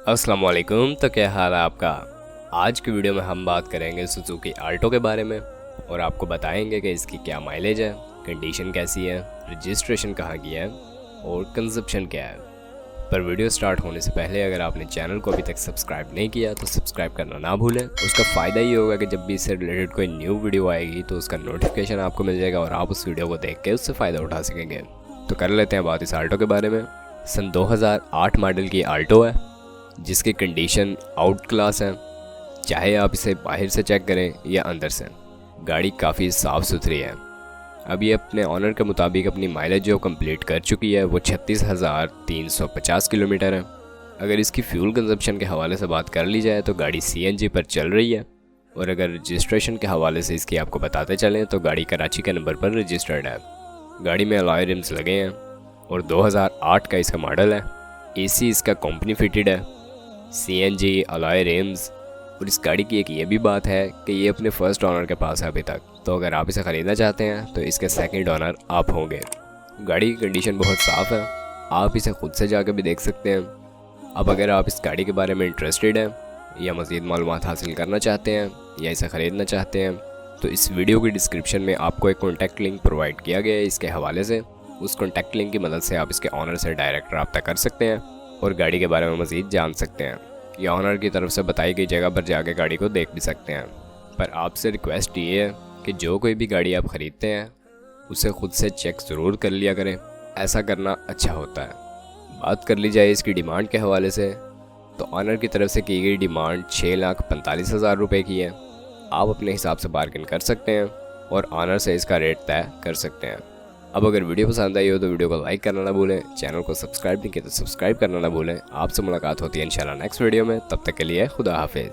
अस्सलाम वालेकुम। तो क्या हाल है आपका। आज की वीडियो में हम बात करेंगे सुजुकी आल्टो के बारे में और आपको बताएंगे कि इसकी क्या माइलेज है, कंडीशन कैसी है, रजिस्ट्रेशन कहाँ की है और कंजप्शन क्या है। पर वीडियो स्टार्ट होने से पहले अगर आपने चैनल को अभी तक सब्सक्राइब नहीं किया तो सब्सक्राइब करना ना भूलें। उसका फ़ायदा ये होगा कि जब भी इससे रिलेटेड कोई न्यू वीडियो आएगी तो उसका नोटिफिकेशन आपको मिल जाएगा और आप उस वीडियो को देख के उससे फ़ायदा उठा सकेंगे। तो कर लेते हैं बात इस आल्टो के बारे में। सन 2008 मॉडल की आल्टो है जिसकी कंडीशन आउट क्लास है, चाहे आप इसे बाहर से चेक करें या अंदर से। गाड़ी काफ़ी साफ़ सुथरी है। अब ये अपने ऑनर के मुताबिक अपनी माइलेज जो कंप्लीट कर चुकी है वो 36,350 किलोमीटर है। अगर इसकी फ्यूल कंजप्शन के हवाले से बात कर ली जाए तो गाड़ी CNG पर चल रही है और अगर रजिस्ट्रेशन के हवाले से इसकी आपको बताते चलें तो गाड़ी कराची के नंबर पर रजिस्टर्ड है। गाड़ी में अलॉय रिम्स लगे हैं और 2008 का इसका मॉडल है। AC इसका कंपनी फिटेड है, CNG अलॉय रिम्स। और इस गाड़ी की एक ये भी बात है कि ये अपने फर्स्ट ऑनर के पास है अभी तक, तो अगर आप इसे ख़रीदना चाहते हैं तो इसके सेकंड ऑनर आप होंगे। गाड़ी की कंडीशन बहुत साफ़ है, आप इसे खुद से जाकर भी देख सकते हैं। अब अगर आप इस गाड़ी के बारे में इंटरेस्टेड हैं या मज़ीद मालूमात हासिल करना चाहते हैं या इसे ख़रीदना चाहते हैं तो इस वीडियो की डिस्क्रिप्शन में आपको एक कॉन्टैक्ट लिंक प्रोवाइड किया गया है इसके हवाले से। उस कॉन्टैक्ट लिंक की मदद से आप इसके ऑनर से डायरेक्ट रब्ता कर सकते हैं और गाड़ी के बारे में मज़ीद जान सकते हैं या ऑनर की तरफ से बताई गई जगह पर जाकर गाड़ी को देख भी सकते हैं। पर आपसे रिक्वेस्ट ये है कि जो कोई भी गाड़ी आप ख़रीदते हैं उसे खुद से चेक ज़रूर कर लिया करें, ऐसा करना अच्छा होता है। बात कर ली जाए इसकी डिमांड के हवाले से तो ऑनर की तरफ से की गई डिमांड 6,45,000 रुपये की है। आप अपने हिसाब से बार्गेन कर सकते हैं और ऑनर से इसका रेट तय कर सकते हैं। अब अगर वीडियो पसंद आई हो तो वीडियो को लाइक करना ना भूलें, चैनल को सब्सक्राइब नहीं किया तो सब्सक्राइब करना ना भूलें। आपसे मुलाकात होती है इंशाल्लाह नेक्स्ट वीडियो में, तब तक के लिए खुदा हाफिज़।